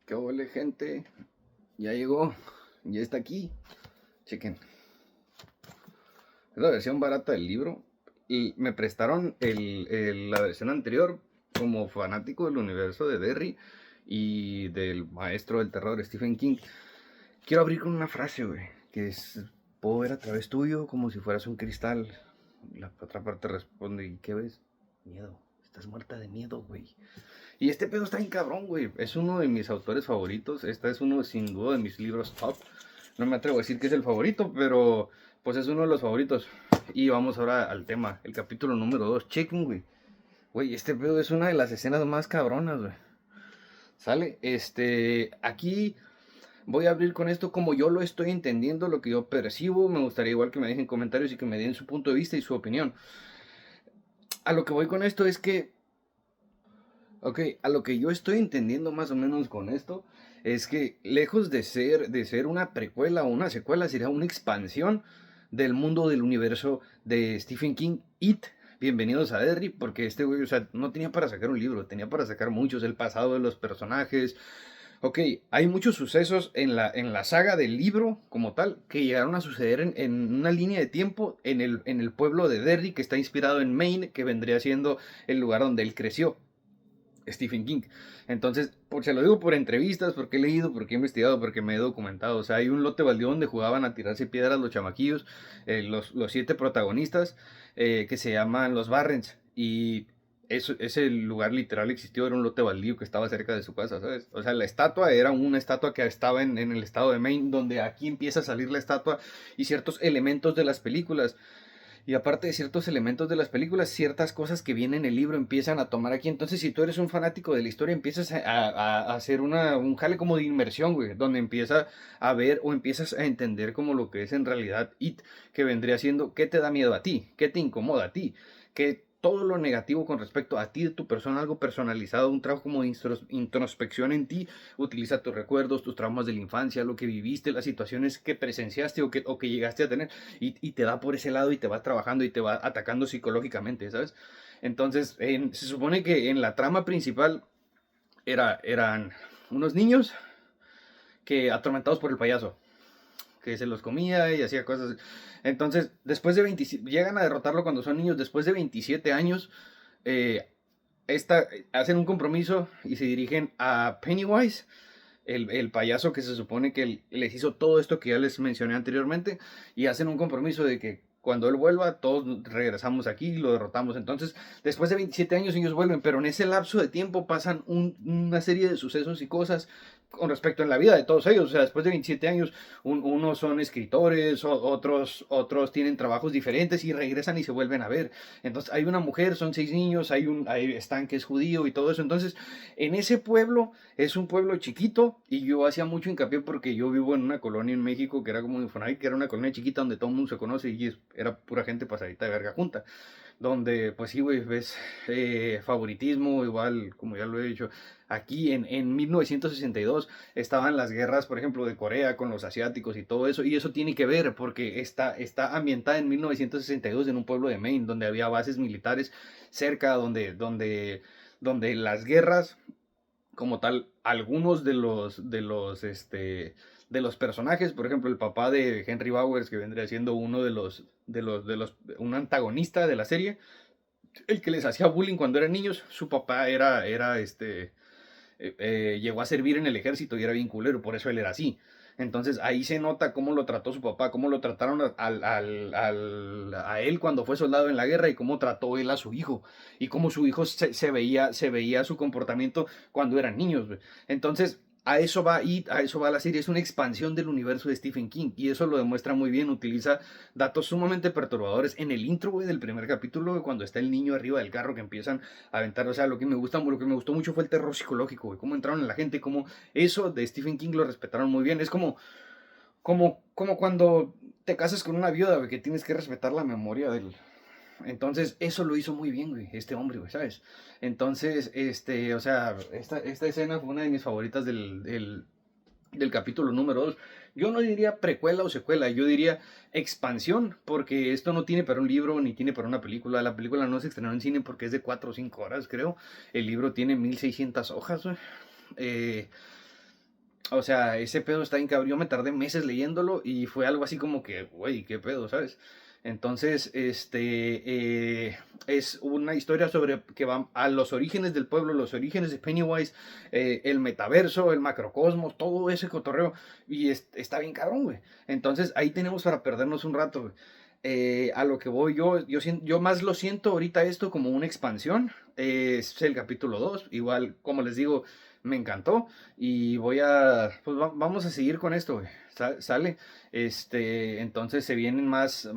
¿Qué ole, gente? Ya llegó, ya está aquí. Chequen. Es la versión barata del libro. Y me prestaron la versión anterior como fanático del universo de Derry y del maestro del terror Stephen King. Quiero abrir con una frase, güey, que es: puedo ver a través tuyo como si fueras un cristal. La otra parte responde: ¿y qué ves? Miedo. Estás muerta de miedo, güey. Y este pedo está bien cabrón, güey. Es uno de mis autores favoritos. Este es uno, sin duda, de mis libros top. No me atrevo a decir que es el favorito, pero pues es uno de los favoritos. Y vamos ahora al tema, el capítulo número 2. Chequen, güey. Güey, este pedo es una de las escenas más cabronas, güey. ¿Sale? Aquí voy a abrir con esto como yo lo estoy entendiendo, lo que yo percibo. Me gustaría igual que me dejen comentarios y que me den su punto de vista y su opinión. A lo que voy con esto es que ok, a lo que yo estoy entendiendo más o menos con esto es que lejos de ser una precuela o una secuela, sería una expansión del mundo del universo de Stephen King. It, bienvenidos a Derry, porque este güey, o sea, no tenía para sacar un libro, tenía para sacar muchos, el pasado de los personajes. Ok, hay muchos sucesos en la saga del libro como tal que llegaron a suceder en una línea de tiempo en el pueblo de Derry, que está inspirado en Maine, que vendría siendo el lugar donde él creció. Stephen King. Entonces, se lo digo por entrevistas, porque he leído, porque he investigado, porque me he documentado. O sea, hay un lote baldío donde jugaban a tirarse piedras los chamaquillos, los 7 protagonistas, que se llaman los Barrens. Y ese lugar literal existió, era un lote baldío que estaba cerca de su casa, ¿sabes? O sea, la estatua era una estatua que estaba en el estado de Maine, donde aquí empieza a salir la estatua y ciertos elementos de las películas. Y aparte de ciertos elementos de las películas, ciertas cosas que vienen en el libro empiezan a tomar aquí. Entonces, si tú eres un fanático de la historia, empiezas a hacer un jale como de inmersión, güey, donde empieza a ver o empiezas a entender como lo que es en realidad It, que vendría siendo qué te da miedo a ti, qué te incomoda a ti, qué todo lo negativo con respecto a ti, de tu persona, algo personalizado, un trabajo como de introspección en ti. Utiliza tus recuerdos, tus traumas de la infancia, lo que viviste, las situaciones que presenciaste o que llegaste a tener, y te da por ese lado y te va trabajando y te va atacando psicológicamente, ¿sabes? Entonces, se supone que en la trama principal eran unos niños que atormentados por el payaso, que se los comía y hacía cosas. Entonces, después de 27, llegan a derrotarlo cuando son niños, después de 27 años, eh, hacen un compromiso y se dirigen a Pennywise, el payaso que se supone que les hizo todo esto que ya les mencioné anteriormente, y hacen un compromiso de que cuando él vuelva, todos regresamos aquí y lo derrotamos. Entonces, después de 27 años ellos vuelven, pero en ese lapso de tiempo pasan una serie de sucesos y cosas con respecto en la vida de todos ellos. O sea, después de 27 años, unos son escritores, otros tienen trabajos diferentes y regresan y se vuelven a ver. Entonces, hay una mujer, son 6 niños, hay Stan que es judío y todo eso. Entonces, en ese pueblo, es un pueblo chiquito, y yo hacía mucho hincapié porque yo vivo en una colonia en México que era como Infonavit, que era una colonia chiquita donde todo el mundo se conoce y era pura gente pasadita de verga junta. Donde, pues sí, güey, ves favoritismo, igual, como ya lo he dicho. Aquí en 1962 estaban las guerras, por ejemplo, de Corea con los asiáticos y todo eso, y eso tiene que ver porque está ambientada en 1962 en un pueblo de Maine, donde había bases militares cerca, donde las guerras como tal, algunos de los personajes, por ejemplo, el papá de Henry Bowers, que vendría siendo uno un antagonista de la serie, el que les hacía bullying cuando eran niños. Su papá llegó a servir en el ejército y era bien culero, por eso él era así. Entonces ahí se nota cómo lo trató su papá, cómo lo trataron a él cuando fue soldado en la guerra, y cómo trató él a su hijo, y cómo su hijo se veía su comportamiento cuando eran niños, güey. Entonces, a eso va la serie. Es una expansión del universo de Stephen King, y eso lo demuestra muy bien. Utiliza datos sumamente perturbadores en el intro, güey, del primer capítulo, güey, cuando está el niño arriba del carro que empiezan a aventar. O sea, lo que me gustó mucho fue el terror psicológico, güey, cómo entraron en la gente, cómo eso de Stephen King lo respetaron muy bien. Es como cuando te casas con una viuda, güey, que tienes que respetar la memoria del... Entonces, eso lo hizo muy bien, güey, este hombre, güey, ¿sabes? Entonces, o sea, esta escena fue una de mis favoritas del capítulo número 2. Yo no diría precuela o secuela, yo diría expansión, porque esto no tiene para un libro ni tiene para una película. La película no se estrenó en cine porque es de 4 o 5 horas, creo. El libro tiene 1600 hojas, güey. Eh, O sea, ese pedo está bien cabrón. Yo me tardé meses leyéndolo y fue algo así como que, güey, qué pedo, ¿sabes? Entonces, es una historia sobre que va a los orígenes del pueblo, los orígenes de Pennywise, el metaverso, el macrocosmos, todo ese cotorreo. Y está bien cabrón, güey. Entonces, ahí tenemos para perdernos un rato, güey. A lo que voy yo más lo siento ahorita esto como una expansión. Es el capítulo 2 igual, como les digo, me encantó. Y pues vamos a seguir con esto, güey. Sale. Entonces se vienen más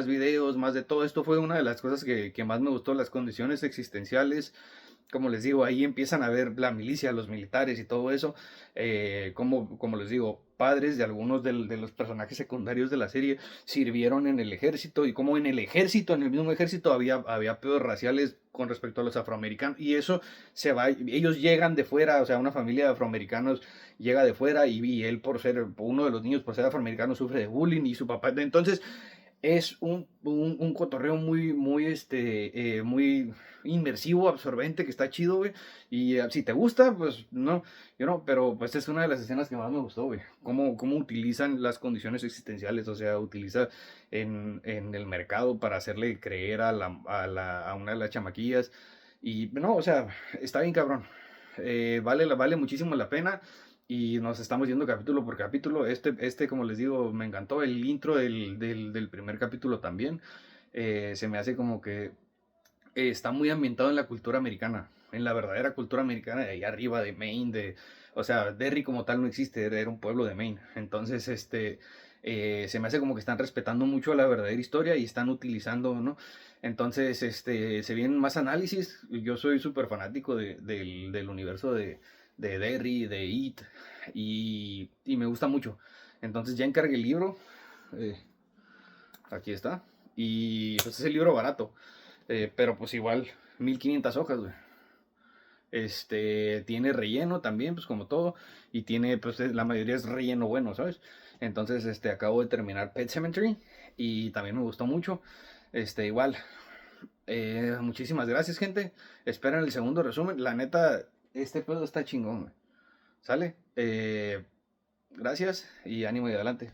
videos, más de todo. Esto fue una de las cosas que más me gustó, las condiciones existenciales. Como les digo, ahí empiezan a ver la milicia, los militares y todo eso. Como les digo, padres de algunos de los personajes secundarios de la serie sirvieron en el ejército. Y como en el ejército, en el mismo ejército, había pedos raciales con respecto a los afroamericanos. Y eso ellos llegan de fuera, o sea, una familia de afroamericanos llega de fuera y él por ser uno de los niños, por ser afroamericano, sufre de bullying y su papá. Entonces, es un cotorreo muy inmersivo, absorbente, que está chido, güey. Y si te gusta, pues no, yo no, pero pues es una de las escenas que más me gustó, güey. Cómo utilizan las condiciones existenciales, o sea, utiliza en el mercado para hacerle creer a una de las chamaquillas. Y no, o sea, está bien cabrón. Vale muchísimo la pena. Y nos estamos yendo capítulo por capítulo. Como les digo, me encantó el intro del primer capítulo también. Se me hace como que está muy ambientado en la cultura americana, en la verdadera cultura americana de ahí arriba, de Maine, o sea, Derry como tal no existe, era un pueblo de Maine. Entonces, se me hace como que están respetando mucho la verdadera historia y están utilizando, ¿no? Entonces, se vienen más análisis. Yo soy súper fanático del universo de Derry, de It, y me gusta mucho. Entonces ya encargué el libro, eh, aquí está, y pues es el libro barato. Pero pues igual, 1500 hojas, güey. Tiene relleno también, pues como todo. Y tiene, pues la mayoría es relleno bueno, ¿sabes? Entonces, acabo de terminar Pet Cemetery. Y también me gustó mucho. Igual. Muchísimas gracias, gente. Esperen el segundo resumen. La neta, este pedo está chingón, güey. ¿Sale? Gracias y ánimo y adelante.